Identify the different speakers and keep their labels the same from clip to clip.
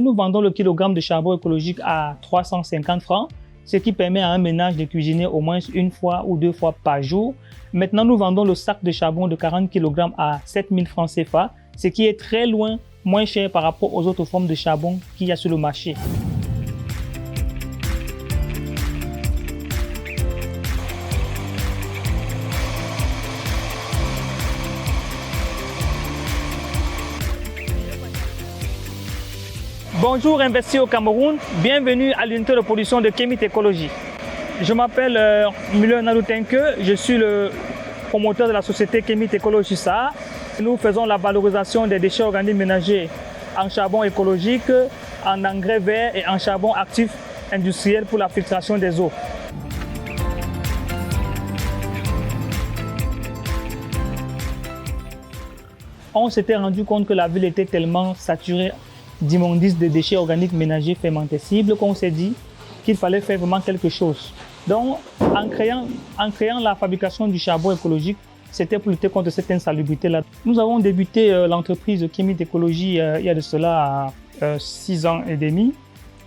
Speaker 1: nous vendons le kilogramme de charbon écologique à 350 francs, ce qui permet à un ménage de cuisiner au moins une fois ou deux fois par jour. Maintenant, nous vendons le sac de charbon de 40 kg à 7000 francs CFA, ce qui est très loin moins cher par rapport aux autres formes de charbon qu'il y a sur le marché. Bonjour, investis au Cameroun, bienvenue à l'unité de production de Kemit Écologie. Je m'appelle Müller Naloutenke, je suis le promoteur de la société Kemit Écologie SA. Nous faisons la valorisation des déchets organiques ménagers en charbon écologique, en engrais verts et en charbon actif industriel pour la filtration des eaux. On s'était rendu compte que la ville était tellement saturée d'immondices de déchets organiques ménagers fermentescibles qu'on s'est dit qu'il fallait faire vraiment quelque chose. Donc, en créant la fabrication du charbon écologique, c'était pour lutter contre cette insalubrité-là. Nous avons débuté l'entreprise Kemit Écologie il y a de cela 6 ans et demi,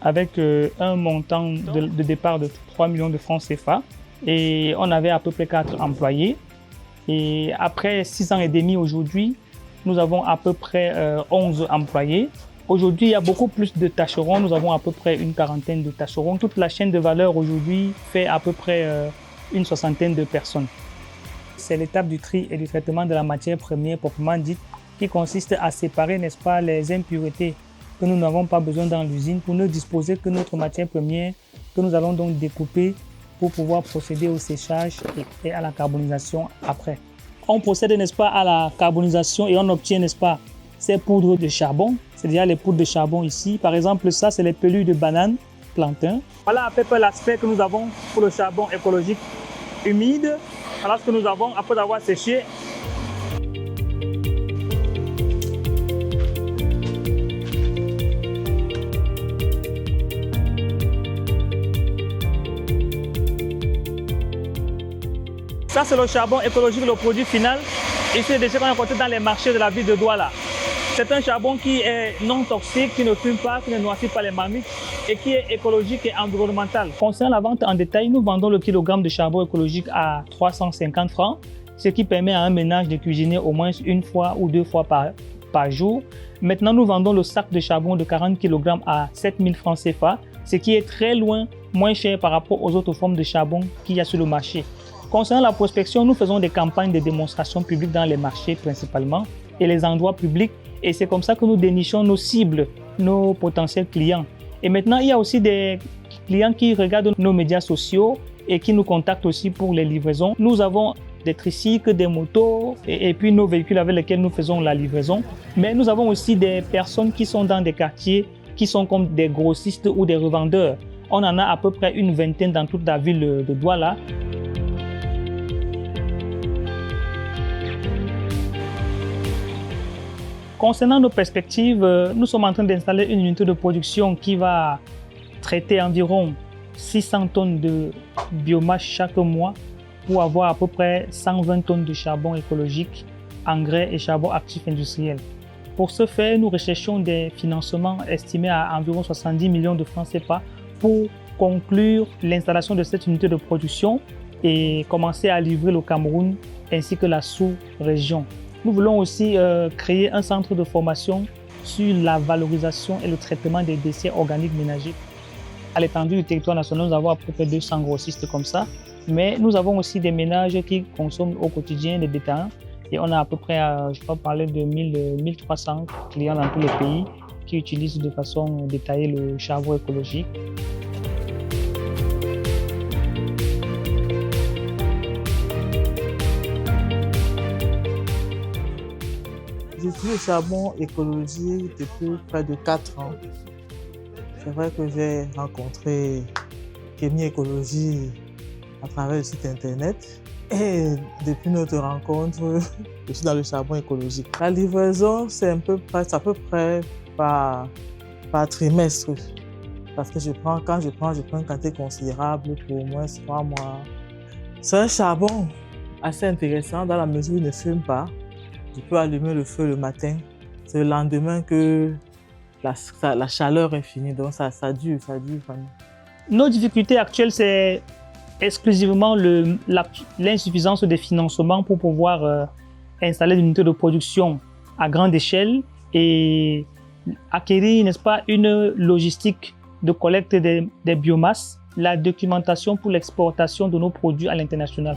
Speaker 1: avec un montant de départ de 3 millions de francs CFA. Et on avait à peu près 4 employés. Et après 6 ans et demi aujourd'hui, nous avons à peu près 11 employés. Aujourd'hui, il y a beaucoup plus de tâcherons. Nous avons à peu près une quarantaine de tâcherons. Toute la chaîne de valeur aujourd'hui fait à peu près une soixantaine de personnes. C'est l'étape du tri et du traitement de la matière première proprement dite qui consiste à séparer, n'est-ce pas, les impuretés que nous n'avons pas besoin dans l'usine pour ne disposer que notre matière première que nous allons donc découper pour pouvoir procéder au séchage et à la carbonisation après. On procède, n'est-ce pas, à la carbonisation et on obtient, n'est-ce pas, ces poudres de charbon, c'est-à-dire les poudres de charbon ici. Par exemple, ça, c'est les pelures de banane, plantain. Voilà à peu près l'aspect que nous avons pour le charbon écologique humide. Voilà ce que nous avons après avoir séché. Ça, c'est le charbon écologique, le produit final. Et c'est des déchets qu'on a importés dans les marchés de la ville de Douala. C'est un charbon qui est non toxique, qui ne fume pas, qui ne noircit pas les marmites et qui est écologique et environnemental. Concernant la vente en détail, nous vendons le kilogramme de charbon écologique à 350 francs, ce qui permet à un ménage de cuisiner au moins une fois ou deux fois par jour. Maintenant, nous vendons le sac de charbon de 40 kg à 7000 francs CFA, ce qui est très loin moins cher par rapport aux autres formes de charbon qu'il y a sur le marché. Concernant la prospection, nous faisons des campagnes de démonstration publique dans les marchés principalement et les endroits publics. Et c'est comme ça que nous dénichons nos cibles, nos potentiels clients. Et maintenant, il y a aussi des clients qui regardent nos médias sociaux et qui nous contactent aussi pour les livraisons. Nous avons des tricycles, des motos et puis nos véhicules avec lesquels nous faisons la livraison. Mais nous avons aussi des personnes qui sont dans des quartiers qui sont comme des grossistes ou des revendeurs. On en a à peu près une vingtaine dans toute la ville de Douala. Concernant nos perspectives, nous sommes en train d'installer une unité de production qui va traiter environ 600 tonnes de biomasse chaque mois pour avoir à peu près 120 tonnes de charbon écologique, engrais et charbon actif industriel. Pour ce faire, nous recherchons des financements estimés à environ 70 millions de francs CFA pour conclure l'installation de cette unité de production et commencer à livrer le Cameroun ainsi que la sous-région. Nous voulons aussi créer un centre de formation sur la valorisation et le traitement des déchets organiques ménagers. À l'étendue du territoire national, nous avons à peu près 200 grossistes comme ça, mais nous avons aussi des ménages qui consomment au quotidien des détaillants et on a à peu près, je peux parler de 1300 clients dans tous les pays qui utilisent de façon détaillée le charbon écologique.
Speaker 2: J'utilise le charbon écologique depuis près de 4 ans. C'est vrai que j'ai rencontré Kemit Écologie à travers le site internet. Et depuis notre rencontre, je suis dans le charbon écologique. La livraison, c'est à peu près par trimestre. Parce que quand je prends une quantité considérable pour au moins 3 mois. C'est un charbon assez intéressant dans la mesure où il ne fume pas. Je peux allumer le feu le matin. C'est le lendemain que la chaleur est finie, donc ça dure vraiment.
Speaker 1: Nos difficultés actuelles, c'est exclusivement l'insuffisance des financements pour pouvoir installer des unités de production à grande échelle et acquérir, n'est-ce pas, une logistique de collecte des biomasses, la documentation pour l'exportation de nos produits à l'international.